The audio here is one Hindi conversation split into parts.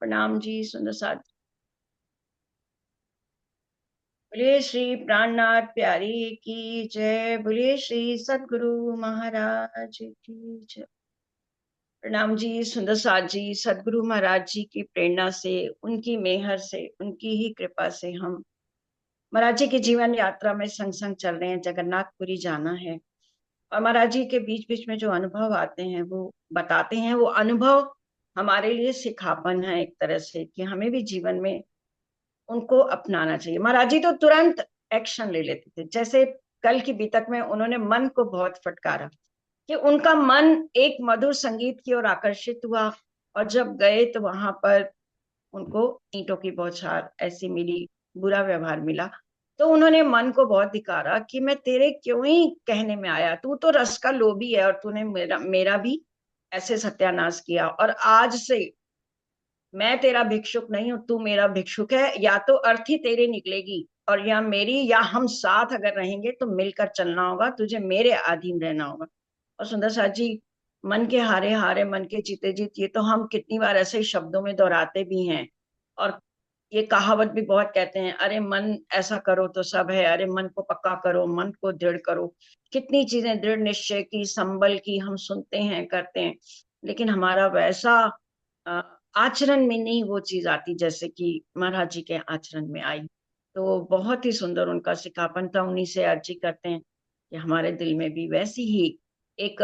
प्रणाम जी सुंदर साथ। बोलिए श्री प्राणनाथ प्यारी की जय। बोलिए श्री सद्गुरु महाराज की जय। प्रणाम जी सुंदर साथ जी। सद्गुरु महाराज जी की प्रेरणा से, उनकी मेहर से, उनकी ही कृपा से हम महाराज जी की जीवन यात्रा में संग संग चल रहे हैं। जगन्नाथपुरी जाना है और महाराज जी के बीच बीच में जो अनुभव आते हैं वो बताते हैं। वो अनुभव हमारे लिए सिखापन है एक तरह से, कि हमें भी जीवन में उनको अपनाना चाहिए। महाराज जी तो तुरंत एक्शन ले लेते थे। जैसे कल की बीतक में उन्होंने मन को बहुत फटकारा कि उनका मन एक मधुर संगीत की ओर आकर्षित हुआ, और जब गए तो वहां पर उनको ईंटों की बौछार ऐसी मिली, बुरा व्यवहार मिला। तो उन्होंने मन को बहुत धिकारा कि मैं तेरे क्यों ही कहने में आया, तू तो रस का लोभी है और तूने मेरा मेरा भी ऐसे सत्यानाश किया। और आज से मैं तेरा भिक्षुक नहीं हूं, तू मेरा भिक्षुक है। या तो अर्थी तेरी निकलेगी और या मेरी, या हम साथ अगर रहेंगे तो मिलकर चलना होगा, तुझे मेरे अधीन रहना होगा। और सुंदर साथ जी, मन के हारे हारे मन के जीते जीत, ये तो हम कितनी बार ऐसे शब्दों में दोहराते भी हैं। और ये कहावत भी बहुत कहते हैं, अरे मन ऐसा करो तो सब है, अरे मन को पक्का करो, मन को दृढ़ करो। कितनी चीजें दृढ़ निश्चय की, संबल की हम सुनते हैं, करते हैं, लेकिन हमारा वैसा अ, आचरण में नहीं वो चीज आती जैसे कि महाराज जी के आचरण में आई। तो बहुत ही सुंदर उनका सिखापन था। उन्हीं से अर्जी करते हैं कि हमारे दिल में भी वैसी ही एक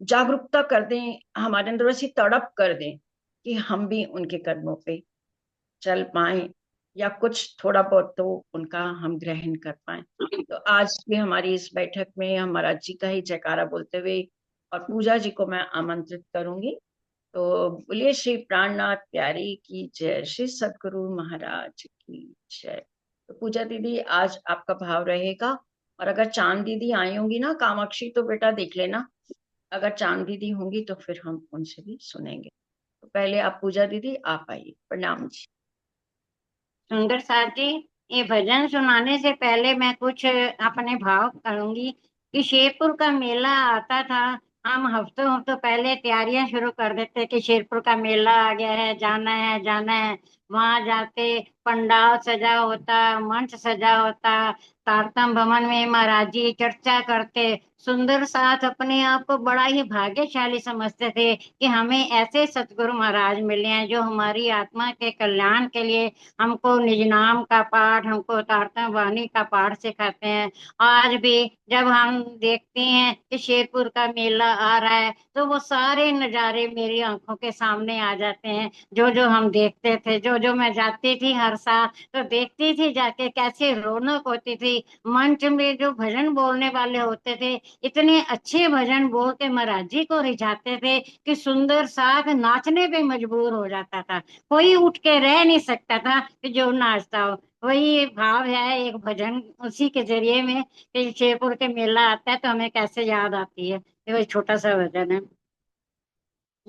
जागरूकता कर दें, हमारे अंदर वैसी तड़प कर दें कि हम भी उनके कदमों पे चल पाए, या कुछ थोड़ा बहुत तो उनका हम ग्रहण कर पाए। तो आज की हमारी इस बैठक में हम महाराज जी का ही जयकारा बोलते हुए और पूजा जी को मैं आमंत्रित करूंगी। तो बोलिए श्री प्राणनाथ प्यारी की जय, श्री सद्गुरु महाराज की जय। तो पूजा दीदी आज आपका भाव रहेगा। और अगर चांद दीदी आई होंगी ना कामाक्षी, तो बेटा देख लेना, अगर चांद दीदी होंगी तो फिर हम उनसे भी सुनेंगे। तो पहले आप पूजा दीदी आप आइए। प्रणाम जी। सुंदर साथ जी, ये भजन सुनाने से पहले मैं कुछ अपने भाव करूंगी कि शेरपुर का मेला आता था। हम हफ्तों हफ्तों पहले तैयारियां शुरू कर देते कि शेरपुर का मेला आ गया है, जाना है जाना है। वहां जाते, पंडाल सजा होता, मंच सजा होता, तारतम भवन में महाराज जी चर्चा करते। सुंदर साथ अपने आप को बड़ा ही भाग्यशाली समझते थे कि हमें ऐसे सतगुरु महाराज मिले हैं जो हमारी आत्मा के कल्याण के लिए हमको निज नाम का पाठ, हमको तारतम वाणी का पाठ सिखाते हैं। आज भी जब हम देखते हैं कि शेरपुर का मेला आ रहा है तो वो सारे नजारे मेरी आंखों के सामने आ जाते हैं। जो जो हम देखते थे, जो जो मैं जाती थी हर साल, तो देखती थी जाके कैसे रौनक होती थी। मंच में जो भजन बोलने वाले होते थे, इतने अच्छे भजन बोल के महाराज जी को रिझाते थे कि सुंदर साथ नाचने पे मजबूर हो जाता था। कोई उठ के रह नहीं सकता था कि जो नाचता हो। वही भाव है एक भजन उसी के जरिए में कि शेरपुर के मेला आता है तो हमें कैसे याद आती है। ये वही छोटा सा भजन है।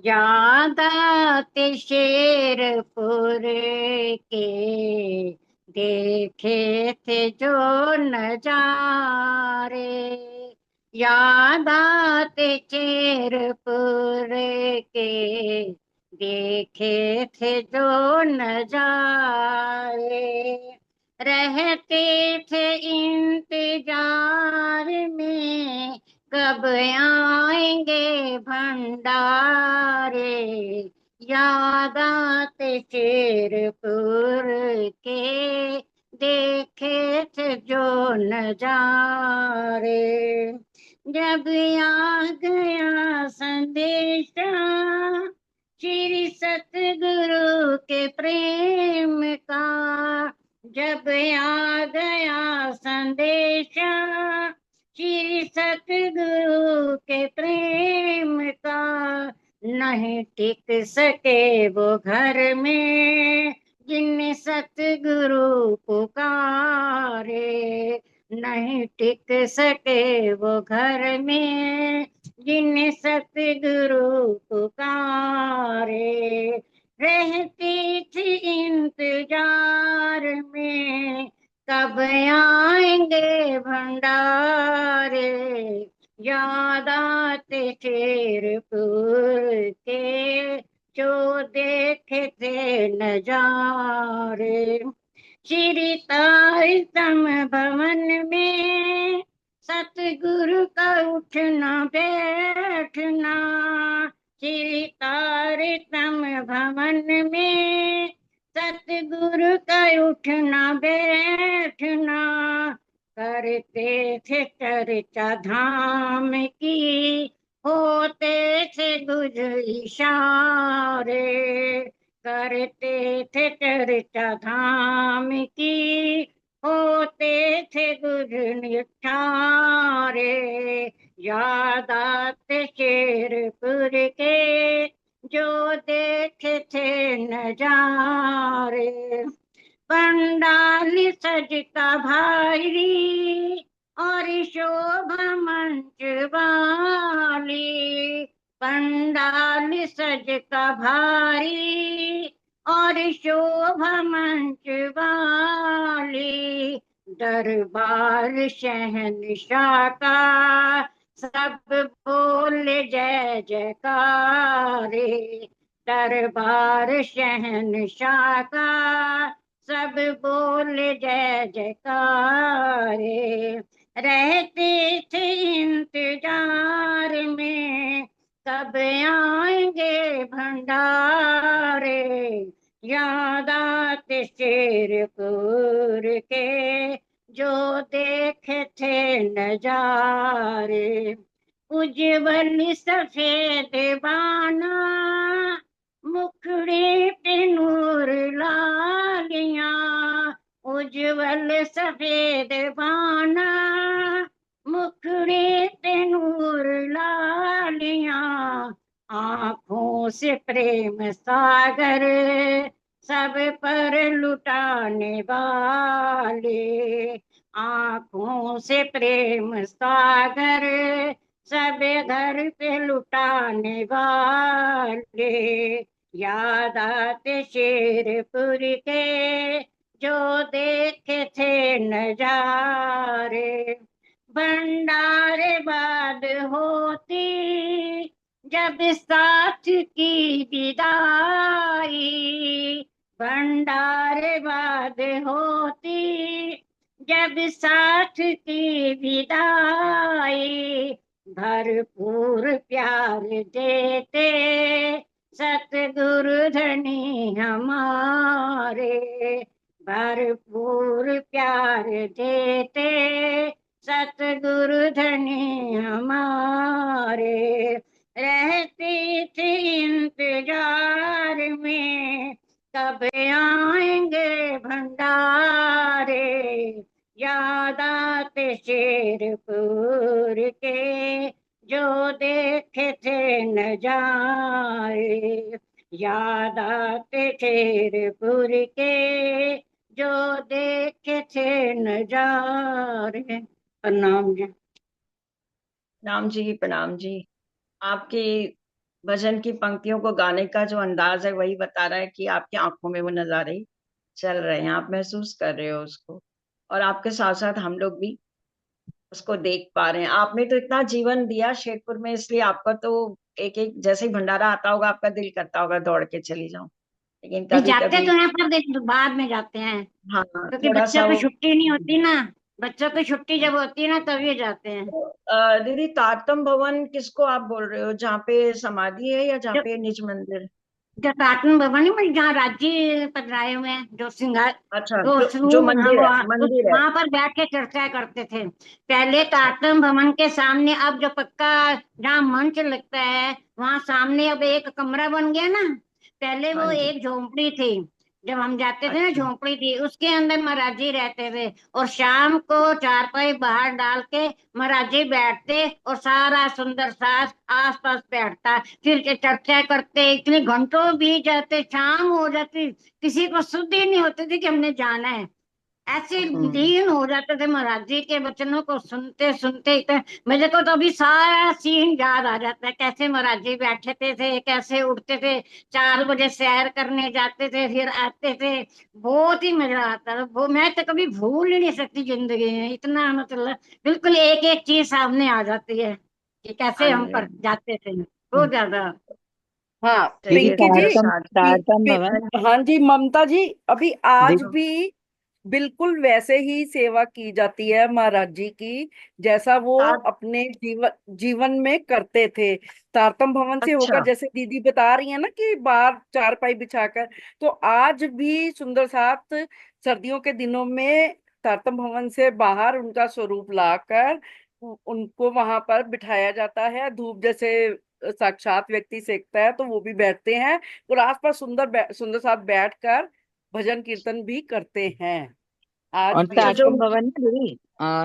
याद आते शेरपुर के, देखे थे जो नजारे। याद आते शेरपुर के, देखे थे जो नजारे। रहते थे इंतजार में, कब आएंगे भंडारे। याद आते शेरपुर के, देखे थे जो नजारे। जब आ गया संदेशा श्री सतगुरु के प्रेम का, जब आ गया संदेशा श्री सतगुरु के प्रेम का, नहीं टिक सके वो घर में जिन सतगुरु पुकारे। नहीं टिक सके वो घर में जिन सतगुरु पुकारे। रहती थी इंतजार में, कब आएंगे भंडारे। याद आते शेरपुर के, जो देखे थे नजारे। श्री तारतम भवन में सतगुरु का उठना बैठना। श्री तारतम भवन में सतगुरु का उठना बैठना। करते थे चर्चा धाम की, होते थे गुज इशारे। करते थे चर्चा धाम की, होते थे गुज निठारे। याद आते शेरपुर के जो देखे थे नजारे। पंडाल सजता भारी और शोभा मंच वाली। पंडाल सजता भारी और शोभा मंच वाली। दरबार शहंशाह का सब बोले जय जयकारे। दरबार शहंशाह का सब बोले जय जयकारे। रहते थे इंतजार में कब आएंगे भंडारे। याद आते शेरपुर के जो देखे थे नजारे। उज्जवल सफेद बाना मुखड़े पे नूर लालियां। उज्जवल सफेद बाना मुखड़े पे नूर लालियां। आंखों से प्रेम सागर सब पर लुटाने वाले। आंखों से प्रेम सागर सब घर पे लुटाने वाले। याद आते शेरपुर के जो देखे थे नजारे। भंडारे बाद होती जब साथ की विदाई। भंडारे बाद होती जब साथ की विदाई। भरपूर प्यार देते सतगुरु धनी हमारे। भरपूर प्यार देते सतगुरु धनी हमारे। रहते थे इंतजार में कब आएंगे भंडारे। याद आते शेरपुर के जो देखे थे नजारे। याद आते शेरपुर के जो देखे थे नजारे। प्रणाम जी। प्रणाम जी, प्रणाम जी। आपकी भजन की पंक्तियों को गाने का जो अंदाज है वही बता रहा है कि आपकी आंखों में वो नजारे चल रहे हैं, आप महसूस कर रहे हो उसको। और आपके साथ साथ हम लोग भी उसको देख पा रहे हैं। आपने तो इतना जीवन दिया शेरपुर में, इसलिए आपका तो एक एक जैसे ही भंडारा आता होगा आपका दिल करता होगा दौड़ के चली जाऊं। लेकिन नहीं कभी जाते कभी तो हैं पर बाद में जाते हैं हाँ, क्योंकि थोड़ा बच्चों सा की वो। छुट्टी नहीं होती ना। बच्चों की छुट्टी जब होती है ना तभी जाते हैं। तो, दीदी तारतम भवन किसको आप बोल रहे हो, जहाँ पे समाधि है या जहाँ जो पे निज मंदिर? जो कार्टून भवन है में जहाँ राज्य पधराए हुए हैं जो सिंगार। अच्छा, तो जो हाँ मंदिर वो है, मंदिर है। वहां पर बैठ के चर्चा करते थे पहले। कार्टून भवन के सामने अब जो पक्का जहाँ मंच लगता है वहां सामने अब एक कमरा बन गया ना। पहले हाँ वो जी। एक झोंपड़ी थी। जब हम जाते थे ना अच्छा। झोंपड़ी थी उसके अंदर महाराजी रहते थे। और शाम को चारपाई बाहर डाल के महाराजी बैठते और सारा सुंदर सास आस पास बैठता। फिर के चर्चा करते इतने घंटों बीत जाते शाम हो जाती। किसी को सुध ही नहीं होती थी कि हमने जाना है। ऐसे हम्म। लीन हो जाते थे महाराज जी के वचनों को सुनते सुनते इतने। मुझे को तो अभी सारा सीन याद आ जाता है कैसे महाराज जी बैठे थे कैसे उठते थे। 4 बजे सैर करने जाते थे फिर आते थे। बहुत ही मजा आता था वो मैं तो कभी भूल ही नहीं सकती जिंदगी में इतना मतलब। बिल्कुल एक एक चीज सामने आ जाती है कि हाँ कैसे हम जी, हाँ कर जी। जाते थे बहुत हम्म। ज्यादा। हाँ चलिए देखिए पिंकी जी, सुंदर तारतम साथ। तारतम भवन। हाँ जी ममता जी, अभी आज देख भी बिल्कुल वैसे ही सेवा की जाती है महाराज जी की, जैसा वो साथ। अपने जीवन जीवन में करते थे। तारतम भवन से अच्छा। होकर, जैसे दीदी बता रही है ना कि बाहर चारपाई बिछाकर, तो आज भी सुंदर साथ सर्दियों के दिनों में तारतम भवन से बाहर उनका स्वरूप लाकर उनको वहां पर बिठाया जाता है। धूप जैसे साक्षात व्यक्ति सेकता है तो वो भी बैठते हैं, और आसपास सुंदर साथ बैठकर भजन कीर्तन भी करते हैं आज और भी अच्छा जो। तारतम भवन ना दीदी,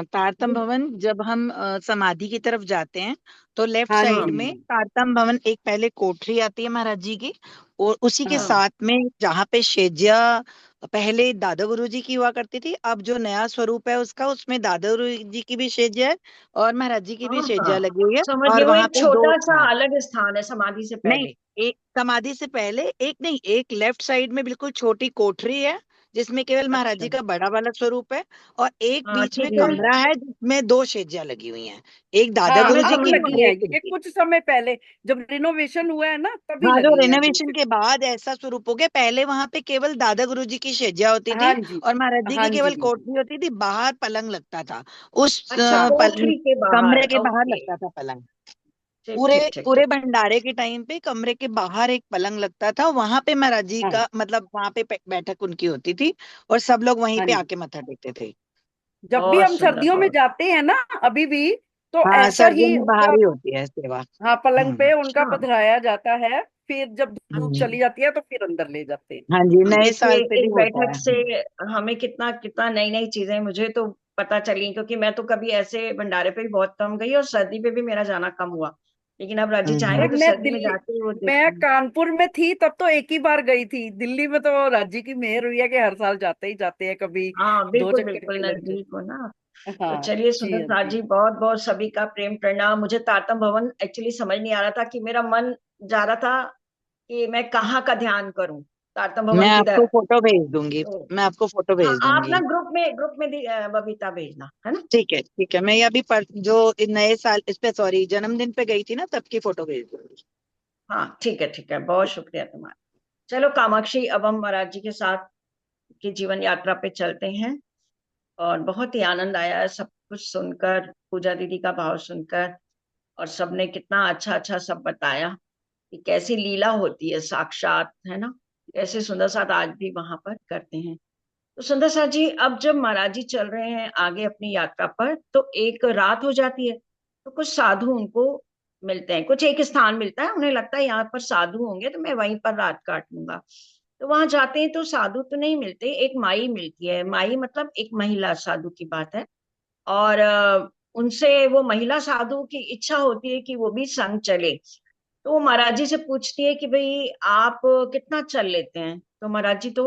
तारतम भवन जब हम समाधि की तरफ जाते हैं तो लेफ्ट हाँ हाँ। साइड जी। में तारतम भवन एक पहले कोठरी आती है महाराज जी की, और उसी के हाँ। साथ में जहाँ पे शेज्या पहले दादा गुरु जी की हुआ करती थी, अब जो नया स्वरूप है उसका, उसमें दादा गुरु जी की भी शेज्या है और महाराज जी की भी हाँ हाँ, शेज्या लगी हुई है। समझ गई। और वो वहां एक पे दो, छोटा सा हाँ, अलग स्थान है समाधि से नहीं, पहले। एक समाधि से पहले, एक नहीं, एक लेफ्ट साइड में बिल्कुल छोटी कोठरी है जिसमें केवल महाराज अच्छा। जी का बड़ा वाला स्वरूप है, और एक हाँ बीच में ठीक है। कमरा है जिसमें दो शेज्या लगी हुई हैं, एक दादा हाँ मैं गुरु जी अब की समझ और लगी गई। है, एक ये उनकी। कुछ समय पहले जब रिनोवेशन हुआ है ना तभी हाँ, जो लगी है दो रिनोवेशन से। के बाद ऐसा स्वरूप हो गया, पहले वहां पे केवल दादा गुरु जी की शेज्या होती हाँ थी जी। और महाराज जी हाँ की जी। केवल कोठरी होती थी, बाहर पलंग लगता था उस अच्छा कोठरी के बाहर, कमरे के बाहर ओके। लगता था पलंग। ठीक पूरे ठीक ठीक पूरे ठीक। भंडारे के टाइम पे कमरे के बाहर एक पलंग लगता था, वहां पे महाराज जी हाँ। का मतलब वहां पे बैठक उनकी होती थी और सब लोग वहीं हाँ पे जी, आके मत्था टेकते थे। जब भी बहुत हम सुंदर, सर्दियों में बहुत। जाते हैं ना अभी भी, तो हाँ, ऐसा सर्दियों ही में बाहर उनका, ही होती है सेवा। हाँ पलंग पे उनका अच्छा। पधराया जाता है। फिर जब धूप हम्म, चली जाती है तो फिर अंदर ले जाते हैं। हाँ जी, अब नए देखिए साल पे भी एक होता बैठक है। से हमें कितना कितना नई नई चीजें मुझे तो पता चली, क्योंकि मैं तो कभी ऐसे भंडारे पे भी बहुत कम गई और सर्दी पे भी मेरा जाना कम हुआ। लेकिन अब राजी हम्म, अरे चाहेंगे तो मैं सर्दी में दिल्ली, जाके वो मैं देखूंगी। कानपुर में थी तब तो एक ही बार गई थी। दिल्ली में तो राज्य की मेहर हुई है कि हर साल जाते ही जाते हैं, कभी हाँ दो बिल्कुल चक्कर बिल्कुल, के लग नजदीक हो ना। जाए। तो हाँ चलिए जी। सुंदर हाँ साथ जी। जी, बहुत बहुत सभी का प्रेम प्रणाम। मुझे तारतम भवन एक्चुअली समझ नहीं आ रहा था कि मेरा मन जा रहा था कि मैं कहाँ का ध्यान करूं, तारतम मैं भवन आपको किधर। फोटो भेज दूंगी, तो मैं आपको फोटो हाँ, भेज आप ना दूंगी। ग्रुप में बबीता भेजना है ना। ठीक है, ठीक है, मैं ये अभी जो नए साल इस पे, सॉरी, जन्मदिन पे गई थी ना, तब की फोटो भेज दूंगी। हाँ ठीक है ठीक है, बहुत शुक्रिया तुम्हारा। चलो कामाक्षी, अब हम महाराज जी के साथ की जीवन यात्रा पे चलते हैं। और बहुत ही आनंद आया है सब कुछ सुनकर, पूजा दीदी का भाव सुनकर। और सबने कितना अच्छा अच्छा सब बताया कि कैसी लीला होती है साक्षात, है ना। कैसे सुंदर साथ आज भी वहां पर करते हैं। तो सुंदर साथ जी, अब जब महाराज जी चल रहे हैं आगे अपनी यात्रा पर, तो एक रात हो जाती है। तो कुछ साधु उनको मिलते हैं, कुछ एक स्थान मिलता है, उन्हें लगता है यहाँ पर साधु होंगे तो मैं वहीं पर रात काट लूंगा। तो वहां जाते हैं तो साधु तो नहीं मिलते, एक माई मिलती है। माई मतलब एक महिला साधु की बात है। और उनसे वो महिला साधु की इच्छा होती है कि वो भी संग चले। तो वो महाराज जी से पूछती है कि भाई आप कितना चल लेते हैं। तो महाराज जी तो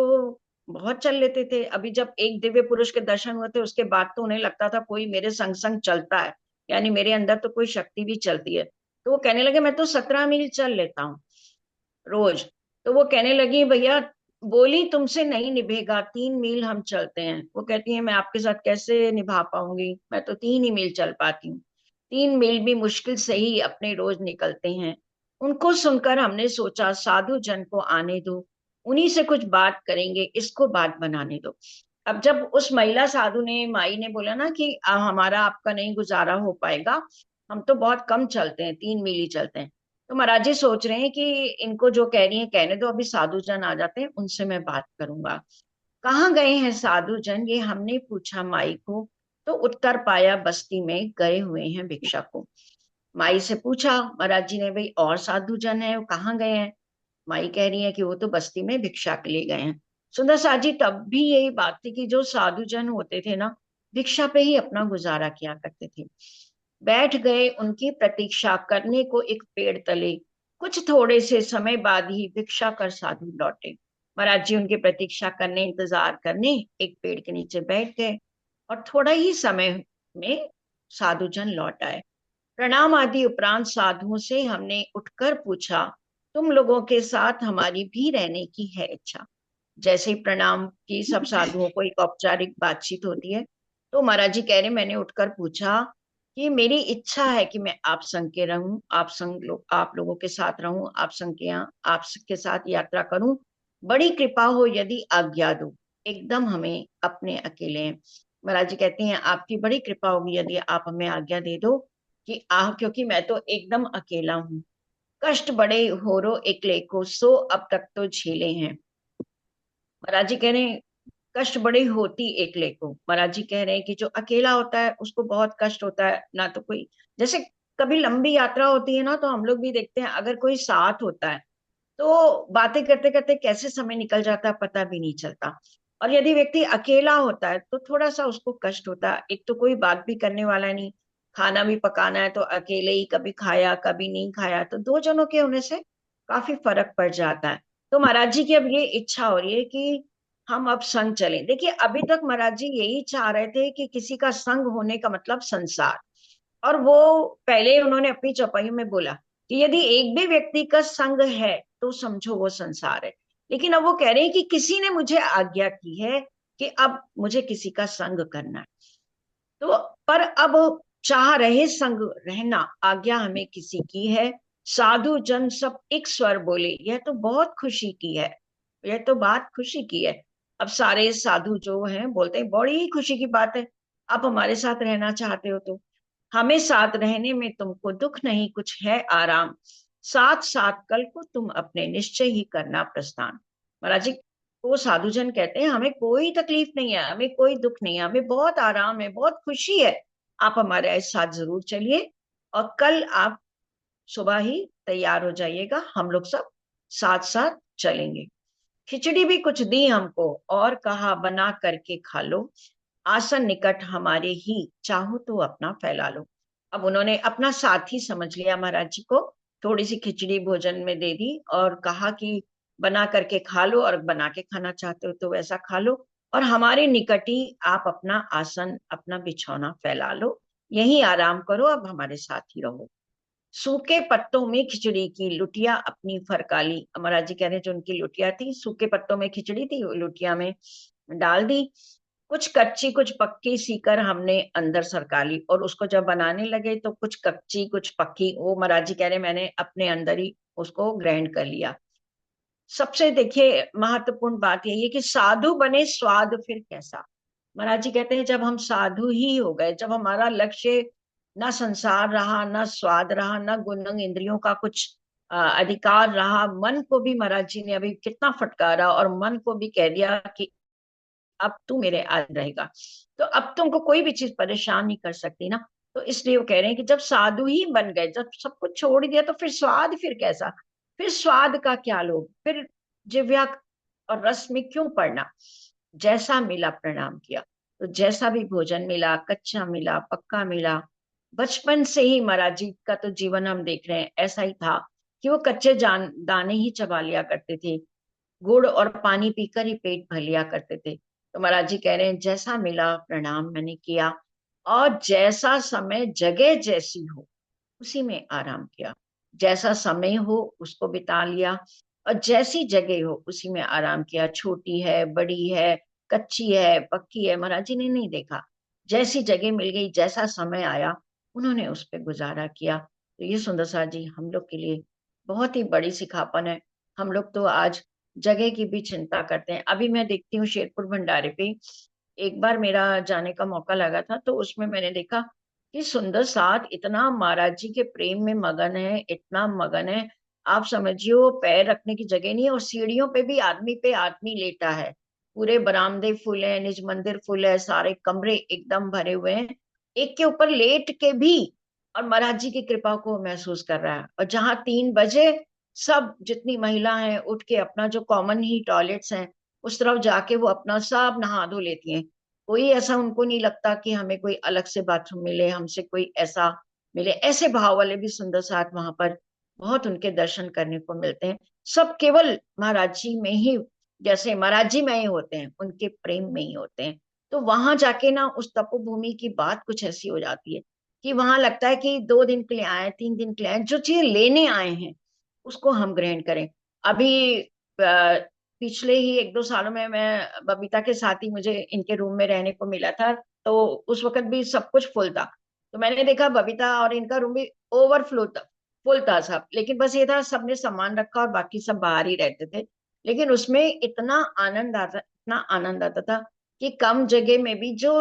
बहुत चल लेते थे। अभी जब एक दिव्य पुरुष के दर्शन हुए थे उसके बाद तो उन्हें लगता था कोई मेरे संग संग चलता है, यानी मेरे अंदर तो कोई शक्ति भी चलती है। तो वो कहने लगे मैं तो 17 मील चल लेता हूँ रोज। तो वो कहने लगी भैया, बोली तुमसे नहीं निभेगा, 3 मील हम चलते हैं। वो कहती है मैं आपके साथ कैसे निभा पाऊंगी, मैं तो 3 ही मील चल पाती हूँ। 3 मील भी मुश्किल से ही अपने रोज निकलते हैं। उनको सुनकर हमने सोचा साधु जन को आने दो, उन्हीं से कुछ बात करेंगे, इसको बात बनाने दो। अब जब उस महिला साधु ने, माई ने बोला ना कि हमारा आपका नहीं गुजारा हो पाएगा, हम तो बहुत कम चलते हैं, 3 मील ही चलते हैं। तो महाराज जी सोच रहे हैं कि इनको जो कह रही है कहने दो, अभी साधु जन आ जाते हैं उनसे मैं बात करूंगा। कहाँ गए हैं साधु जन, ये हमने पूछा माई को। तो उत्तर पाया बस्ती में गए हुए हैं भिक्षा को। माई से पूछा महाराज जी ने, भाई और साधु जन है वो कहाँ गए हैं। माई कह रही है कि वो तो बस्ती में भिक्षा के लिए गए हैं। सुंदर साथ जी, तब भी यही बात थी कि जो साधु जन होते थे ना, भिक्षा पे ही अपना गुजारा किया करते थे। बैठ गए उनकी प्रतीक्षा करने को एक पेड़ तले। कुछ थोड़े से समय बाद ही भिक्षा कर साधु लौटे। महाराज जी उनकी प्रतीक्षा करने, इंतजार करने एक पेड़ के नीचे बैठ गए। और थोड़ा ही समय में साधु जन लौट आए। प्रणाम आदि उपरांत साधुओं से हमने उठकर पूछा, तुम लोगों के साथ हमारी भी रहने की है इच्छा। जैसे ही प्रणाम की, सब साधुओं को एक औपचारिक बातचीत होती है। तो महाराज जी कह रहे, मैंने उठकर पूछा कि मेरी इच्छा है कि मैं आप संग के रहूं, आप लोगों के साथ रहूं, आप संग के यहाँ आपके साथ यात्रा करूं। बड़ी कृपा हो यदि आज्ञा दो। एकदम हमें अपने अकेले हैं। महाराज जी कहते हैं आपकी बड़ी कृपा होगी यदि आप हमें आज्ञा दे दो कि क्योंकि मैं तो एकदम अकेला हूँ। कष्ट बड़े हो रो एकले को, सो अब तक तो झेले हैं। महाराज जी कह रहे हैं कष्ट बड़ी होती एकले को। महाराज जी कह रहे हैं कि जो अकेला होता है उसको बहुत कष्ट होता है। ना तो कोई, जैसे कभी लंबी यात्रा होती है ना, तो हम लोग भी देखते हैं अगर कोई साथ होता है तो बातें करते करते कैसे समय निकल जाता है पता भी नहीं चलता। और यदि व्यक्ति अकेला होता है तो थोड़ा सा उसको कष्ट होता है। एक तो कोई बात भी करने वाला नहीं, खाना भी पकाना है तो अकेले ही, कभी खाया कभी नहीं खाया, तो दो जनों के होने से काफी फर्क पड़ जाता है। तो महाराज जी की अब ये इच्छा हो रही है कि हम अब संग चलें। देखिए अभी तक महाराज जी यही चाह रहे थे कि किसी का संग होने का मतलब संसार। और वो पहले उन्होंने अपनी चौपाई में बोला कि यदि एक भी व्यक्ति का संग है तो समझो वो संसार है। लेकिन अब वो कह रहे हैं कि किसी ने मुझे आज्ञा की है कि अब मुझे किसी का संग करना है। तो पर अब चाह रहे संग रहना, आज्ञा हमें किसी की है। साधु जन सब एक स्वर बोले, यह तो बहुत खुशी की है, यह तो बात खुशी की है। अब सारे साधु जो हैं बोलते हैं बड़ी ही खुशी की बात है, आप हमारे साथ रहना चाहते हो तो हमें साथ रहने में तुमको दुख नहीं, कुछ है आराम। साथ साथ कल को तुम अपने निश्चय ही करना प्रस्थान। महाराज जी वो साधुजन कहते हैं हमें कोई तकलीफ नहीं है, हमें कोई दुख नहीं है, हमें बहुत आराम है, बहुत खुशी है। आप हमारे साथ जरूर चलिए और कल आप सुबह ही तैयार हो जाइएगा, हम लोग सब साथ साथ चलेंगे। खिचड़ी भी कुछ दी हमको और कहा बना करके खा लो, आसन निकट हमारे ही, चाहो तो अपना फैला लो। अब उन्होंने अपना साथी समझ लिया महाराज जी को, थोड़ी सी खिचड़ी भोजन में दे दी और कहा कि बना करके खा लो, और बना के खाना चाहते हो तो वैसा खा लो, और हमारे निकट ही आप अपना आसन अपना बिछौना फैला लो, यहीं आराम करो, अब हमारे साथ ही रहो। सूखे पत्तों में खिचड़ी की लुटिया अपनी फरकाली। महाराज जी कह रहे हैं जो उनकी लुटिया थी, सूखे पत्तों में खिचड़ी थी, वो लुटिया में डाल दी। कुछ कच्ची कुछ पक्की सीकर हमने अंदर सरका ली। और उसको जब बनाने लगे तो कुछ कच्ची कुछ पक्की, वो महाराज जी कह रहे मैंने अपने अंदर ही उसको ग्राइंड कर लिया। सबसे देखिए महत्वपूर्ण बात यही है कि साधु बने स्वाद फिर कैसा। महाराज जी कहते हैं जब हम साधु ही हो गए, जब हमारा लक्ष्य ना संसार रहा, ना स्वाद रहा, ना गुण इंद्रियों का कुछ अधिकार रहा, मन को भी महाराज जी ने अभी कितना फटकारा और मन को भी कह दिया कि अब तू मेरे आगे रहेगा, तो अब तुमको कोई भी चीज परेशान नहीं कर सकती ना। तो इसलिए वो कह रहे हैं कि जब साधु ही बन गए, जब सब कुछ छोड़ दिया, तो फिर स्वाद फिर कैसा, फिर स्वाद का क्या लोभ, फिर जिव्या और रस में क्यों पड़ना। जैसा मिला प्रणाम किया। तो जैसा भी भोजन मिला, कच्चा मिला पक्का मिला, बचपन से ही महाराज जी का तो जीवन हम देख रहे हैं ऐसा ही था कि वो कच्चे दाने ही चबा लिया करते थे, गुड़ और पानी पीकर ही पेट भर लिया करते थे। तो महाराज जी कह रहे हैं जैसा मिला प्रणाम मैंने किया, और जैसा समय जगह जैसी हो उसी में आराम किया। जैसा समय हो उसको बिता लिया, और जैसी जगह हो उसी में आराम किया। छोटी है बड़ी है, कच्ची है पक्की है, महाराज जी ने नहीं देखा। जैसी जगह मिल गई, जैसा समय आया, उन्होंने उस पर गुजारा किया। तो ये सुंदर सा जी हम लोग के लिए बहुत ही बड़ी सिखापन है। हम लोग तो आज जगह की भी चिंता करते हैं। अभी मैं देखती हूँ शेरपुर भंडारे पे एक बार मेरा जाने का मौका लगा था, तो उसमें मैंने देखा कि सुंदर साथ इतना महाराज जी के प्रेम में मगन है, इतना मगन है, आप समझियो पैर रखने की जगह नहीं है। और सीढ़ियों पे आदमी लेटा है, पूरे बरामदे फुल है, निज मंदिर फुल है, सारे कमरे एकदम भरे हुए हैं, एक के ऊपर लेट के भी और महाराज जी की कृपा को महसूस कर रहा है। और जहां 3 बजे सब जितनी महिला हैं उठ के अपना जो कॉमन ही टॉयलेट्स हैं उस तरफ जाके वो अपना सब नहा धो लेती हैं। कोई ऐसा उनको नहीं लगता कि हमें कोई अलग से बाथरूम मिले, हमसे कोई ऐसा मिले। ऐसे भाव वाले भी सुंदर साथ वहां पर बहुत उनके दर्शन करने को मिलते हैं। सब केवल महाराज जी में ही, जैसे महाराज जी में ही होते हैं, उनके प्रेम में ही होते हैं। तो वहां जाके ना उस तपोभूमि की बात कुछ ऐसी हो जाती है कि वहां लगता है कि 2 दिन के लिए आए, 3 दिन के लिए आए, जो चीज लेने आए हैं उसको हम ग्रहण करें। अभी पिछले ही 1-2 सालों में मैं बबीता के साथ ही मुझे इनके रूम में रहने को मिला था, तो उस वक्त भी सब कुछ फुल था। तो मैंने देखा बबीता और इनका रूम भी ओवरफ्लो था, फुल था सब, लेकिन बस ये था सबने सामान रखा और बाकी सब बाहर ही रहते थे। लेकिन उसमें इतना आनंद आता था कि कम जगह में भी जो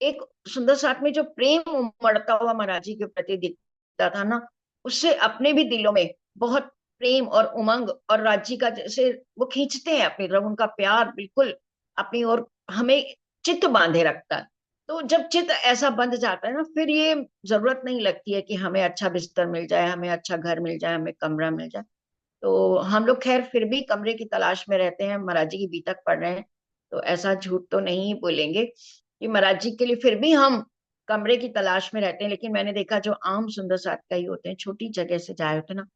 एक सुंदर साथ में जो प्रेम उमड़ता हुआ महाराज जी के प्रति दिखता था ना, उससे अपने भी दिलों में बहुत प्रेम और उमंग, और राज्य का जैसे वो खींचते हैं अपनी तरफ, उनका प्यार बिल्कुल अपनी ओर हमें चित्त बांधे रखता है। तो जब चित्त ऐसा बंध जाता है ना, फिर ये जरूरत नहीं लगती है कि हमें अच्छा बिस्तर मिल जाए, हमें अच्छा घर मिल जाए, हमें कमरा मिल जाए। तो हम लोग खैर फिर भी कमरे की तलाश में रहते हैं, महाराज जी की बीतक पढ़ रहे हैं, तो ऐसा झूठ तो नहीं बोलेंगे कि महाराज जी के लिए फिर भी हम कमरे की तलाश में रहते हैं। लेकिन मैंने देखा जो आम सुंदर साथ का ही होते हैं, छोटी जगह से जाए होते हैं ना,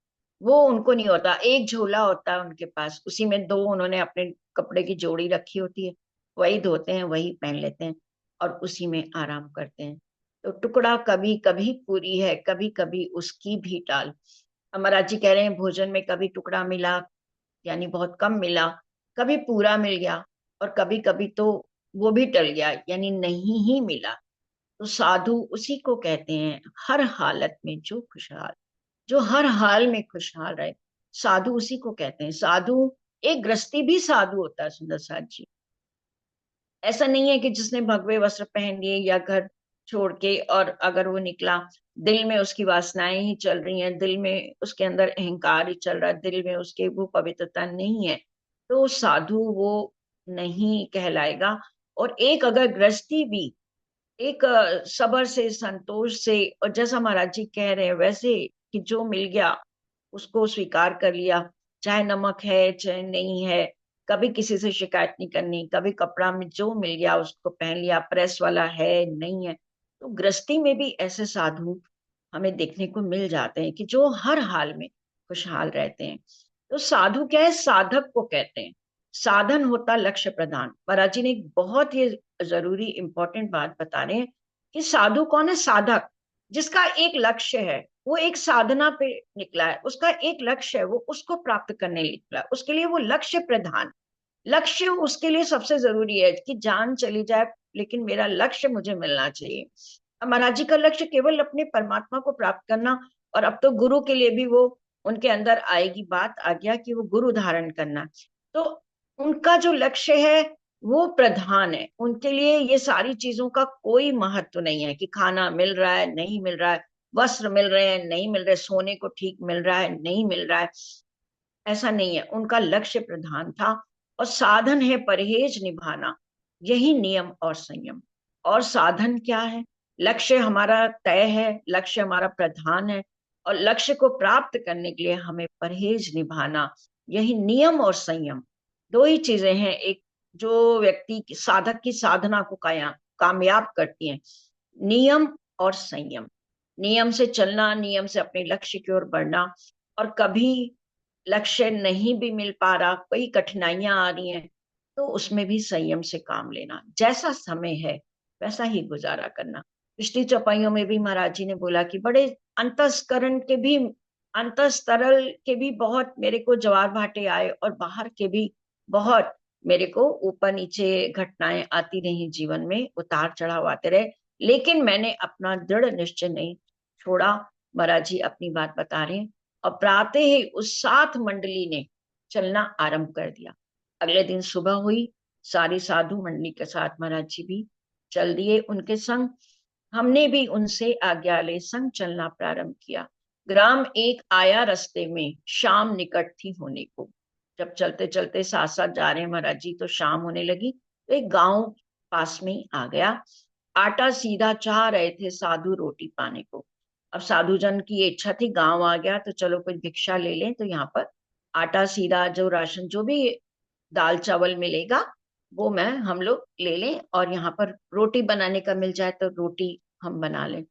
वो उनको नहीं होता। एक झोला होता है उनके पास, उसी में दो उन्होंने अपने कपड़े की जोड़ी रखी होती है, वही धोते हैं, वही पहन लेते हैं और उसी में आराम करते हैं। तो टुकड़ा कभी कभी पूरी है, कभी कभी उसकी भी टाल। महाराज जी कह रहे हैं भोजन में कभी टुकड़ा मिला, यानी बहुत कम मिला, कभी पूरा मिल गया, और कभी कभी तो वो भी टल गया, यानी नहीं ही मिला। तो साधु उसी को कहते हैं हर हालत में जो खुशहाल, जो हर हाल में खुशहाल रहे, साधु उसी को कहते हैं। साधु, एक गृहस्थी भी साधु होता है सुंदर साथ जी। ऐसा नहीं है कि जिसने भगवे वस्त्र पहन लिए या घर छोड़ के और अगर वो निकला, दिल में उसकी वासनाएं ही चल रही हैं, दिल में उसके अंदर अहंकार ही चल रहा है, दिल में उसके वो पवित्रता नहीं है, तो साधु वो नहीं कहलाएगा। और एक अगर गृहस्थी भी एक सबर से, संतोष से, और जैसा महाराज जी कह रहे हैं वैसे कि जो मिल गया उसको स्वीकार कर लिया, चाहे नमक है चाहे नहीं है, कभी किसी से शिकायत नहीं करनी, कभी कपड़ा में जो मिल गया उसको पहन लिया, प्रेस वाला है नहीं है। तो गृहस्थी में भी ऐसे साधु हमें देखने को मिल जाते हैं कि जो हर हाल में खुशहाल रहते हैं। तो साधु क्या है, साधक को कहते हैं। साधन होता लक्ष्य प्रधान। महाराज जी ने एक बहुत ही जरूरी इंपॉर्टेंट बात बता रहे हैं कि साधु कौन है, साधक जिसका एक लक्ष्य है, वो एक साधना पे निकला है, उसका एक लक्ष्य है, वो उसको प्राप्त करने निकला है, उसके लिए वो लक्ष्य प्रधान। लक्ष्य उसके लिए सबसे जरूरी है कि जान चली जाए लेकिन मेरा लक्ष्य मुझे मिलना चाहिए। अब महाराज जी का लक्ष्य केवल अपने परमात्मा को प्राप्त करना, और अब तो गुरु के लिए भी वो उनके अंदर आएगी बात, आ गया कि वो गुरु धारण करना। तो उनका जो लक्ष्य है वो प्रधान है, उनके लिए ये सारी चीजों का कोई महत्व नहीं है कि खाना मिल रहा है नहीं मिल रहा है, वस्त्र मिल रहे हैं नहीं मिल रहे, सोने को ठीक मिल रहा है नहीं मिल रहा है, ऐसा नहीं है। उनका लक्ष्य प्रधान था, और साधन है परहेज निभाना, यही नियम और संयम। और साधन क्या है, लक्ष्य हमारा तय है, लक्ष्य हमारा प्रधान है, और लक्ष्य को प्राप्त करने के लिए हमें परहेज निभाना, यही नियम और संयम। दो ही चीजें हैं, एक जो व्यक्ति साधक की साधना को कामयाब करती हैं, नियम और संयम। नियम से चलना, नियम से अपने लक्ष्य की ओर बढ़ना, और कभी लक्ष्य नहीं भी मिल पा रहा, कई कठिनाइयां आ रही हैं, तो उसमें भी संयम से काम लेना, जैसा समय है वैसा ही गुजारा करना। पिछली चौपाइयों में भी महाराज जी ने बोला कि बड़े अंतस्करण के भी, अंतस्तरल के भी बहुत मेरे को ज्वार भाटे आए, और बाहर के भी बहुत मेरे को ऊपर नीचे घटनाएं आती रही, जीवन में उतार चढ़ाव आते रहे, लेकिन मैंने अपना दृढ़ निश्चय नहीं छोड़ा। महाराज जी अपनी बात बता रहे हैं, और प्रातः ही उस साथ मंडली ने चलना आरंभ कर दिया। अगले दिन सुबह हुई, सारी साधु मंडली के साथ महाराज जी भी चल दिए उनके संग। हमने भी उनसे आज्ञा ले संग चलना प्रारंभ किया। ग्राम एक आया रास्ते में, शाम निकट थी होने को। जब चलते चलते साथ साथ जा रहे हैं महाराज जी, तो शाम होने लगी, तो एक गांव पास में आ गया। आटा सीधा चाह रहे थे साधु रोटी पाने को। अब साधु जन की ये इच्छा थी, गांव आ गया तो चलो कुछ भिक्षा ले लें, तो यहाँ पर आटा सीधा जो राशन जो भी दाल चावल मिलेगा वो मैं हम लोग ले लें, और यहाँ पर रोटी बनाने का मिल जाए तो रोटी हम बना लें।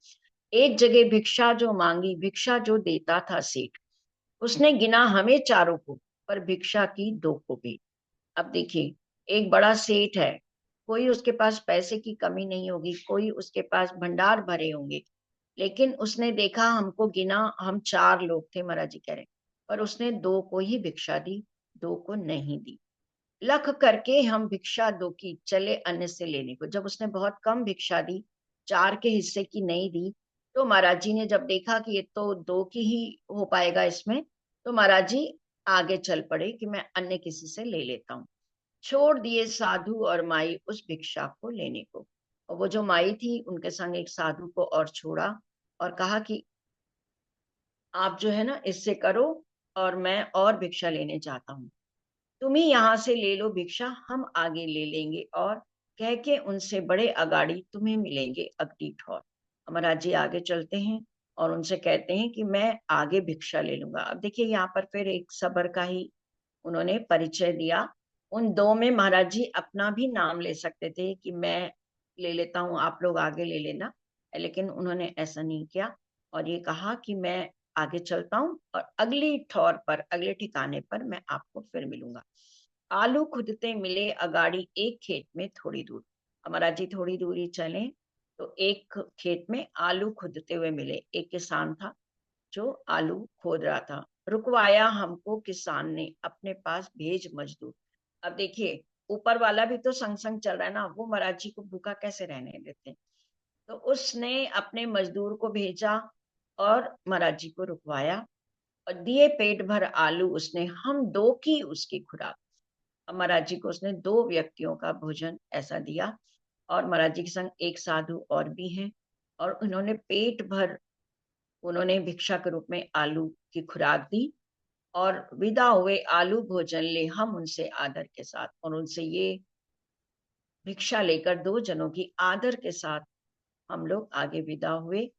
एक जगह भिक्षा जो मांगी, भिक्षा जो देता था सेठ, उसने गिना हमें चारों को, पर भिक्षा की दो को भी। अब देखिए, एक बड़ा सेठ है, कोई उसके पास पैसे की कमी नहीं होगी, कोई उसके पास भंडार भरे होंगे, लेकिन उसने देखा हमको गिना, हम चार लोग थे महाराज जी कह रहे, पर उसने दो को ही भिक्षा दी, दो को नहीं दी। लख करके हम भिक्षा दो की चले अन्य से लेने को। जब उसने बहुत कम भिक्षा दी, चार के हिस्से की नहीं दी, तो महाराज जी ने जब देखा कि ये तो 2 की ही हो पाएगा इसमें, तो महाराज जी आगे चल पड़े कि मैं अन्य किसी से ले लेता हूँ। छोड़ दिए साधु और माई उस भिक्षा को लेने को। और वो जो माई थी उनके संग एक साधु को और छोड़ा और कहा कि आप जो है ना इससे करो, और मैं और भिक्षा लेने जाता हूँ। तुम ही यहाँ से ले लो भिक्षा, हम आगे ले लेंगे, और कह के उनसे बड़े अगाड़ी तुम्हें मिलेंगे अगली ठौर। महाराज जी आगे चलते हैं और उनसे कहते हैं कि मैं आगे भिक्षा ले लूंगा। अब देखिए यहाँ पर फिर एक सबर का ही उन्होंने परिचय दिया। उन 2 में महाराज जी अपना भी नाम ले सकते थे कि मैं ले लेता हूँ, आप लोग आगे ले लेना, लेकिन उन्होंने ऐसा नहीं किया और ये कहा कि मैं आगे चलता हूँ और अगली ठौर पर, अगले ठिकाने पर मैं आपको फिर मिलूंगा। आलू खुदते मिले अगाड़ी एक खेत में थोड़ी दूर। हमारा जी थोड़ी दूरी चले तो एक खेत में आलू खुदते हुए मिले। एक किसान था जो आलू खोद रहा था। रुकवाया हमको किसान ने, अपने पास भेज मजदूर। अब देखिए ऊपर वाला भी तो संग संग चल रहा है ना, वो महाराज जी को भूखा कैसे रहने देते। तो उसने अपने मजदूर को भेजा और महाराज जी को रुकवाया और दिए पेट भर आलू उसने, हम 2 की उसकी खुराक। अब महाराज जी को उसने 2 व्यक्तियों का भोजन ऐसा दिया। और महाराज जी के संग एक साधु और भी हैं, और उन्होंने पेट भर उन्होंने भिक्षा के रूप में आलू की खुराक दी। और विदा हुए आलू भोजन ले हम उनसे आदर के साथ, और उनसे ये भिक्षा लेकर 2 जनों की आदर के साथ हम लोग आगे विदा हुए।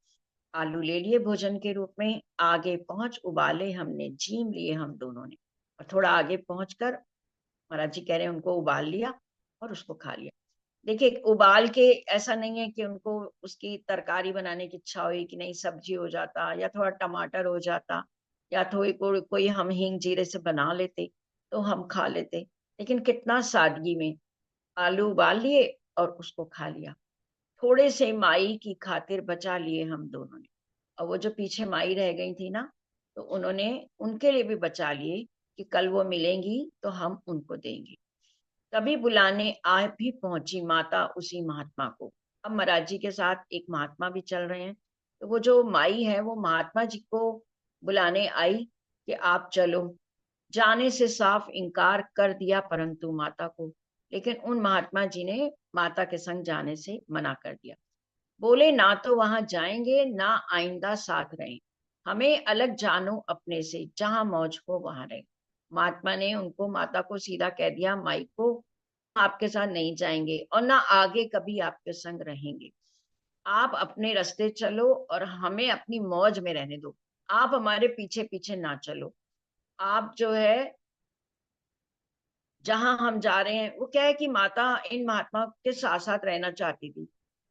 आलू ले लिए भोजन के रूप में, आगे पहुंच उबाले हमने, जीम लिए हम दोनों ने। और थोड़ा आगे पहुंचकर महाराज जी कह रहे हैं उनको उबाल लिया और उसको खा लिया। देखिए उबाल के ऐसा नहीं है कि उनको उसकी तरकारी बनाने की इच्छा हुई कि नहीं सब्जी हो जाता या थोड़ा टमाटर हो जाता या थोड़ी कोई हम हींग जीरे से बना लेते तो हम खा लेते। लेकिन कितना सादगी में आलू उबाल लिए और उसको खा लिया। थोड़े से माई की खातिर बचा लिए हम दोनों ने। और वो जो पीछे माई रह गई थी ना, तो उन्होंने उनके लिए भी बचा लिए कि कल वो मिलेंगी तो हम उनको देंगे। तभी बुलाने आ भी पहुंची माता उसी महात्मा को। अब महाराज जी के साथ एक महात्मा भी चल रहे हैं, तो वो जो माई है वो महात्मा जी को बुलाने आई कि आप चलो। जाने से साफ इनकार कर दिया परंतु माता को, लेकिन उन महात्मा जी ने माता के संग जाने से मना कर दिया। बोले ना तो वहां जाएंगे ना आइंदा साथ रहें, हमें अलग जानो अपने से, जहां मौज हो वहां रहे। महात्मा ने उनको, माता को सीधा कह दिया माई को, आपके साथ नहीं जाएंगे और ना आगे कभी आपके संग रहेंगे। आप अपने रास्ते चलो और हमें अपनी मौज में रहने दो, आप हमारे पीछे पीछे ना चलो। आप जो है जहां हम जा रहे हैं, वो क्या है कि माता इन महात्मा के साथ साथ रहना चाहती थी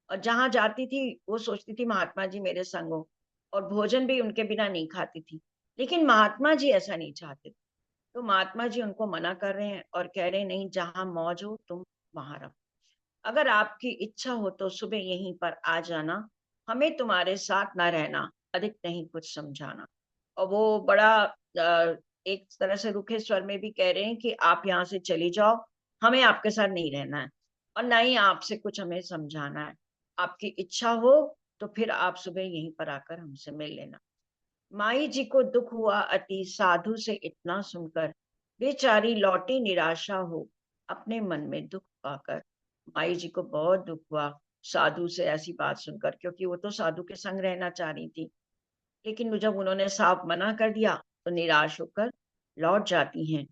और जहां जाती थी वो सोचती थी महात्मा जी मेरे संग हो, और भोजन भी उनके बिना नहीं खाती थी। लेकिन महात्मा जी ऐसा नहीं चाहते। तो महात्मा जी उनको मना कर रहे हैं और कह रहे हैं नहीं, जहां मौज हो तुम वहां रहो। अगर आपकी इच्छा हो तो सुबह यहीं पर आ जाना, हमें तुम्हारे साथ ना रहना, अधिक नहीं कुछ समझाना। और वो बड़ा एक तरह से रुखे स्वर में भी कह रहे हैं कि आप यहाँ से चली जाओ, हमें आपके साथ नहीं रहना है और ना ही आपसे कुछ हमें समझाना है। आपकी इच्छा हो तो फिर आप सुबह यहीं पर आकर हमसे मिल लेना। माई जी को दुख हुआ अति साधु से इतना सुनकर, बेचारी लौटी निराशा हो अपने मन में दुख पाकर। माई जी को बहुत दुख हुआ साधु से ऐसी बात सुनकर, क्योंकि वो तो साधु के संग रहना चाह रही थी। लेकिन जब उन्होंने साफ मना कर दिया तो निराश होकर लौट जाती हैं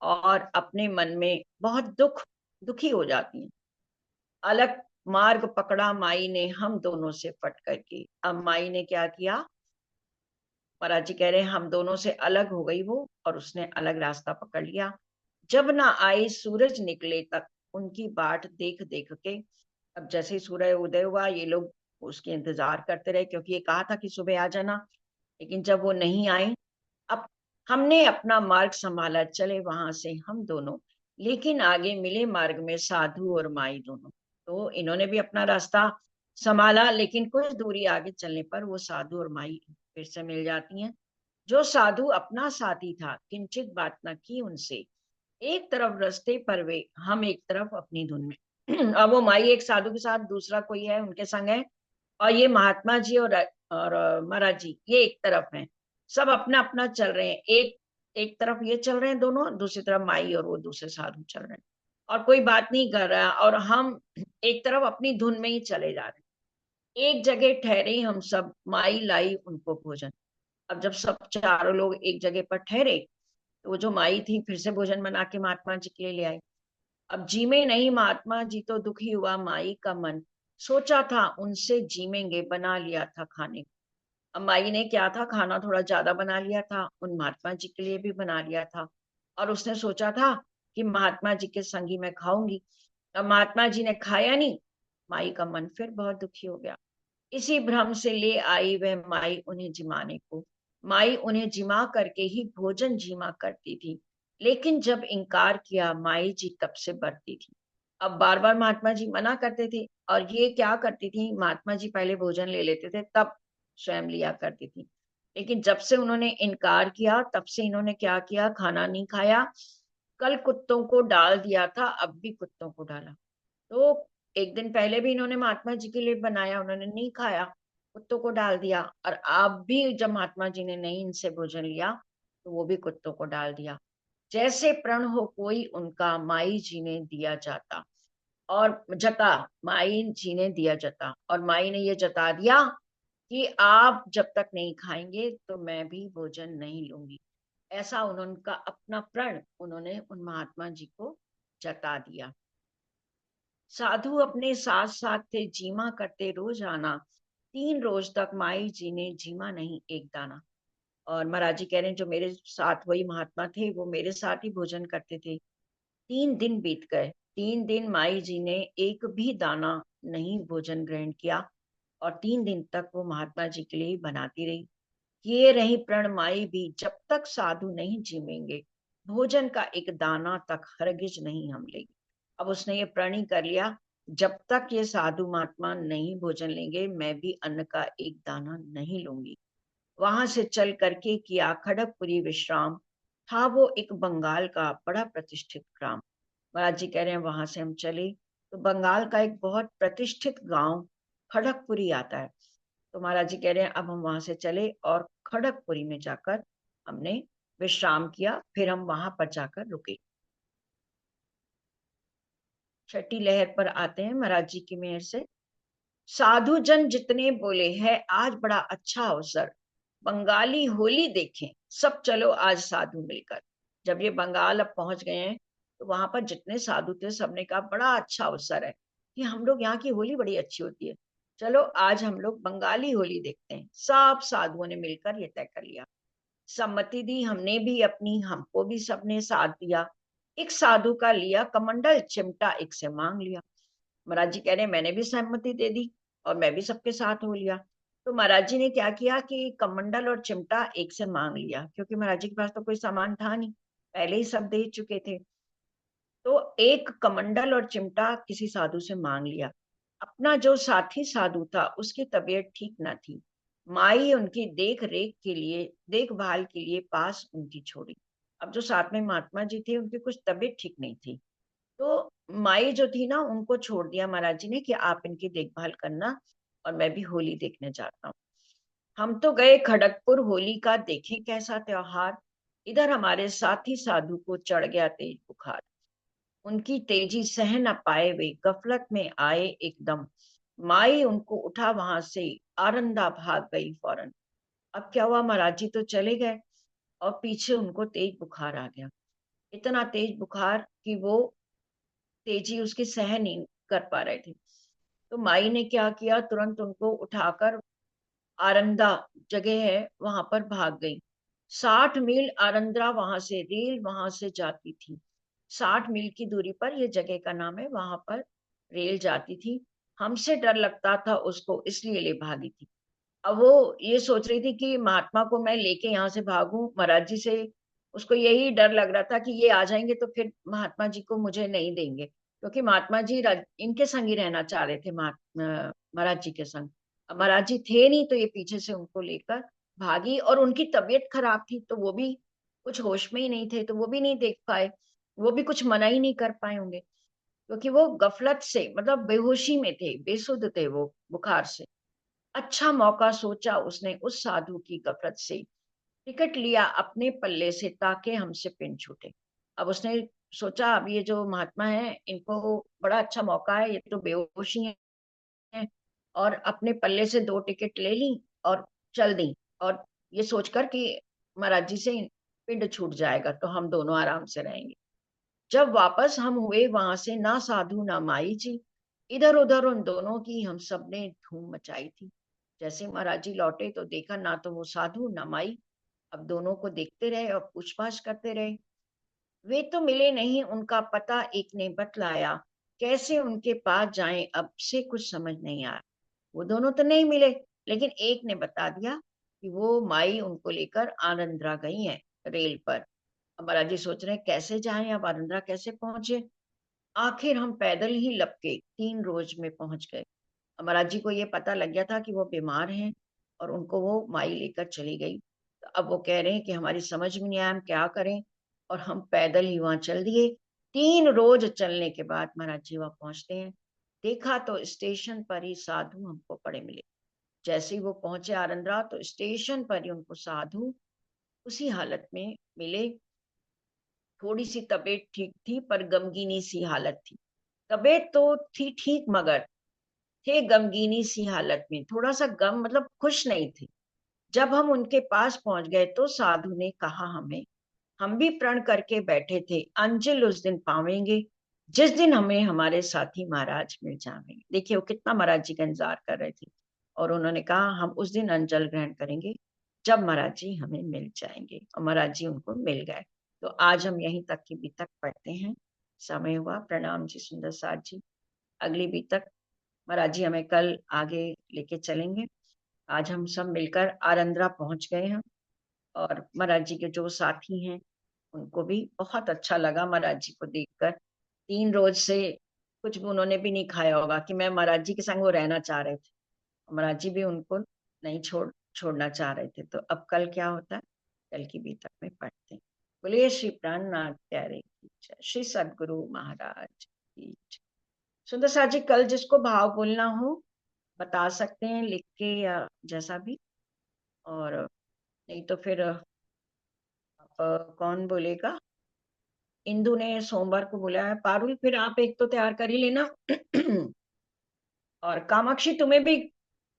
और अपने मन में बहुत दुखी हो जाती हैं। अलग मार्ग पकड़ा माई ने हम दोनों से फट करके। अब माई ने क्या किया, महाराज जी कह रहे हैं हम दोनों से अलग हो गई वो और उसने अलग रास्ता पकड़ लिया। जब ना आई सूरज निकले तक उनकी बाट देख देख के। अब जैसे ही सूर्य उदय हुआ ये लोग उसके इंतजार करते रहे, क्योंकि ये कहा था कि सुबह आ जाना। लेकिन जब वो नहीं आई, अब हमने अपना मार्ग संभाला, चले वहां से हम दोनों। लेकिन आगे मिले मार्ग में साधु और माई दोनों। तो इन्होंने भी अपना रास्ता संभाला, लेकिन कुछ दूरी आगे चलने पर वो साधु और माई फिर से मिल जाती हैं। जो साधु अपना साथी था, किंचित बात न की उनसे, एक तरफ रास्ते पर वे, हम एक तरफ अपनी धुन में। अब वो माई एक साधु के साथ, दूसरा कोई है उनके संग है, और ये महात्मा जी और और महाराज जी ये एक तरफ हैं, सब अपना अपना चल रहे हैं, एक एक तरफ ये चल रहे हैं दोनों, दूसरी तरफ माई और वो दूसरे साधु चल रहे हैं, और कोई बात नहीं कर रहा है, और हम एक तरफ अपनी धुन में ही चले जा रहे हैं। एक जगह ठहरे हम सब, माई लाई उनको भोजन। अब जब सब चारों लोग एक जगह पर ठहरे, तो वो जो माई थी फिर से भोजन बना के महात्मा जी के लिए ले आई। अब जीमे नहीं महात्मा जी तो दुखी हुआ माई का मन, सोचा था उनसे जीमेंगे, बना लिया था खाने को। अब माई ने क्या था, खाना थोड़ा ज्यादा बना लिया था, उन महात्मा जी के लिए भी बना लिया था, और उसने सोचा था कि महात्मा जी के संगी मैं खाऊंगी। अब महात्मा जी ने खाया नहीं, माई का मन फिर बहुत दुखी हो गया। इसी भ्रम से ले आई वह माई उन्हें जिमाने को। माई उन्हें जिमा करके ही भोजन जीमा करती थी, लेकिन जब इनकार किया माई जी तब से बढ़ती थी। अब बार बार महात्मा जी मना करते थे, और ये क्या करती थी, महात्मा जी पहले भोजन ले लेते थे तब स्वयं लिया करती थी, लेकिन जब से उन्होंने इनकार किया तब से इन्होंने क्या किया, खाना नहीं खाया। कल कुत्तों को डाल दिया था, अब भी कुत्तों को डाला। तो एक दिन पहले भी इन्होंने महात्मा जी के लिए बनाया, उन्होंने नहीं खाया, कुत्तों को डाल दिया, और अब भी जब महात्मा जी ने नहीं इनसे भोजन लिया, तो वो भी कुत्तों को डाल दिया। जैसे प्रण हो कोई उनका, माई जी ने दिया जाता और जता, माई जी ने दिया जता, और माई ने ये जता दिया कि आप जब तक नहीं खाएंगे तो मैं भी भोजन नहीं लूंगी। ऐसा उन्होंने का अपना प्रण उन्होंने उन महात्मा जी को जता दिया। साधु अपने साथ साथ थे, जीमा करते रोज आना, 3 रोज तक माई जी ने जीमा नहीं एक दाना। और महाराज जी कह रहे हैं जो मेरे साथ वही महात्मा थे वो मेरे साथ ही भोजन करते थे। 3 दिन बीत गए, 3 दिन माई जी ने एक भी दाना नहीं भोजन ग्रहण किया, और 3 दिन तक वो महात्मा जी के लिए ही बनाती रही। ये रही प्रण माई भी, जब तक साधु नहीं जीवेंगे भोजन का एक दाना तक हरगिज नहीं हम लेंगे। अब उसने ये प्रण ही कर लिया, जब तक ये साधु महात्मा नहीं भोजन लेंगे मैं भी अन्न का एक दाना नहीं लूंगी। वहां से चल करके किया खड़गपुरी विश्राम, था वो एक बंगाल का बड़ा प्रतिष्ठित ग्राम। महाराज जी कह रहे हैं वहां से हम चले, तो बंगाल का एक बहुत प्रतिष्ठित गांव खड़गपुरी आता है। तो महाराज जी कह रहे हैं अब हम वहां से चले, और खड़गपुरी में जाकर हमने विश्राम किया, फिर हम वहां पर जाकर रुके। छठी लहर पर आते हैं महाराज जी की मेहर से। साधु जन जितने बोले है आज बड़ा अच्छा अवसर, बंगाली होली देखें सब चलो आज साधु मिलकर। जब ये बंगाल अब पहुंच गए हैं, तो वहां पर जितने साधु थे सबने कहा बड़ा अच्छा अवसर है कि हम लोग यहाँ की होली बड़ी अच्छी होती है, चलो आज हम लोग बंगाली होली देखते हैं। सब साधुओं ने मिलकर ये तय कर लिया, सम्मति दी, हमने भी अपनी, हमको भी सबने साथ दिया। एक साधु का लिया कमंडल चिमटा, एक से मांग लिया। महाराज जी कह रहे हैं मैंने भी सहमति दे दी, और मैं भी सबके साथ हो लिया। तो महाराज जी ने क्या किया कि कमंडल और चिमटा एक से मांग लिया, क्योंकि महाराज जी के पास तो कोई सामान था नहीं, पहले ही सब दे चुके थे। तो एक कमंडल और चिमटा किसी साधु से मांग लिया। अपना जो साथी साधु था उसकी तबीयत ठीक न थी, माई उनकी देख रेख के लिए, देखभाल के लिए पास उनकी छोड़ी। अब जो साथ में महात्मा जी थे उनकी कुछ तबीयत ठीक नहीं थी, तो माई जो थी ना उनको छोड़ दिया महाराज जी ने कि आप इनकी देखभाल करना, और मैं भी होली देखने जाता हूँ। हम तो गए खड़गपुर होली का देखें कैसा त्योहार, इधर हमारे साथी साधु को चढ़ गया तेज बुखार। उनकी तेजी सह न पाए वे गफलत में आए एकदम, माई उनको उठा वहां से आरंदा भाग गई फौरन। अब क्या हुआ, महाराज जी तो चले गए और पीछे उनको तेज बुखार आ गया, इतना तेज बुखार कि वो तेजी उसकी सह नहीं कर पा रहे थे। तो माई ने क्या किया, तुरंत उनको उठाकर आरंदा जगह है वहां पर भाग गई। 60 मील आरंद्रा वहां से रेल वहां से जाती थी, 60 मील की दूरी पर ये जगह का नाम है, वहां पर रेल जाती थी। हमसे डर लगता था उसको इसलिए ले भागी थी। अब वो ये सोच रही थी कि महात्मा को मैं लेके यहाँ से भागूं महाराज जी से, उसको यही डर लग रहा था कि ये आ जाएंगे तो फिर महात्मा जी को मुझे नहीं देंगे, क्योंकि महात्मा जी इनके संग ही रहना चाह रहे थे, महाराज जी के संग। अब महाराज जी थे नहीं, तो ये पीछे से उनको लेकर भागी, और उनकी तबीयत खराब थी तो वो भी कुछ होश में ही नहीं थे, तो वो भी नहीं देख पाए, वो भी कुछ मना ही नहीं कर पाए होंगे, क्योंकि वो गफलत से मतलब बेहोशी में थे, बेसुध थे वो बुखार से। अच्छा मौका सोचा उसने उस साधु की गफलत से टिकट लिया अपने पल्ले से ताकि हमसे पिन छूटे। अब उसने सोचा अब ये जो महात्मा है इनको बड़ा अच्छा मौका है, ये तो बेहोश ही है, और अपने पल्ले से 2 टिकट ले ली और चल दी, और ये सोचकर कि महाराज जी से पिंड छूट जाएगा तो हम दोनों आराम से रहेंगे। जब वापस हम हुए वहां से, ना साधु ना माई जी, इधर उधर उन दोनों की हम सब ने धूम मचाई थी। जैसे महाराज जी लौटे तो देखा ना तो वो साधु ना माई। अब दोनों को देखते रहे और पूछताछ करते रहे। वे तो मिले नहीं, उनका पता एक ने बतलाया, कैसे उनके पास जाएं अब से कुछ समझ नहीं आया। वो दोनों तो नहीं मिले, लेकिन एक ने बता दिया कि वो माई उनको लेकर आनंदरा गई हैं रेल पर। अब महाराज जी सोच रहे हैं कैसे जाएं, अब आनंदरा कैसे पहुंचे। आखिर हम पैदल ही लपके 3 रोज में पहुंच गए। अब महाराज जी को ये पता लग गया था कि वो बीमार हैं और उनको वो माई लेकर चली गई। तो अब वो कह रहे हैं कि हमारी समझ में नहीं आया हम क्या करें, और हम पैदल ही वहां चल दिए। 3 रोज चलने के बाद महाराज जी वहां पहुंचते हैं। देखा तो स्टेशन पर ही साधु हमको पड़े मिले। जैसे ही वो पहुंचे आनंदरा तो स्टेशन पर ही उनको साधु उसी हालत में मिले। थोड़ी सी तबीयत ठीक थी पर गमगीनी सी हालत थी। तबीयत तो थी ठीक मगर थे गमगीनी सी हालत में, थोड़ा सा गम मतलब खुश नहीं थे। जब हम उनके पास पहुंच गए तो साधु ने कहा हमें, हम भी प्रण करके बैठे थे अंजल उस दिन पावेंगे जिस दिन हमें हमारे साथी महाराज मिल जाएंगे। देखिए वो कितना महाराज जी का इंतजार कर रहे थे, और उन्होंने कहा हम उस दिन अंजल ग्रहण करेंगे जब महाराज जी हमें मिल जाएंगे, और महाराज जी उनको मिल गए। तो आज हम यहीं तक की बीतक पढ़ते हैं। समय हुआ, प्रणाम जी सुंदर साथ जी। अगली बीतक महाराज जी हमें कल आगे लेके चलेंगे। आज हम सब मिलकर आरंद्रा पहुंच गए हैं, और महाराज जी के जो साथी हैं उनको भी बहुत अच्छा लगा महाराज जी को देखकर। 3 रोज से कुछ भी उन्होंने भी नहीं खाया होगा कि मैं महाराज जी के संग वो रहना चाह रहे थे। महाराज जी भी उनको नहीं छोड़ना चाह रहे थे। तो अब कल क्या होता है, कल की बीतक में पढ़ते हैं। बोलिए श्री प्राणनाथ प्यारे की जय, श्री सदगुरु महाराज की जय। सुंदर साथ जी कल जिसको भाव बोलना हो बता सकते हैं लिख के या जैसा भी, और नहीं तो फिर कौन बोलेगा। इंदु ने सोमवार को बोला है, पारुल फिर आप एक तो तैयार कर ही लेना। और कामाक्षी तुम्हें भी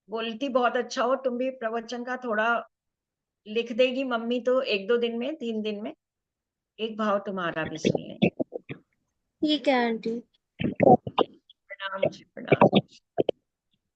बोलती बहुत अच्छा हो, तुम भी प्रवचन का थोड़ा लिख देगी मम्मी तो 1-2 दिन में 3 दिन में एक भाव तुम्हारा भी सुन लें। ठीक है आंटी। प्रणाम जी प्रणाम।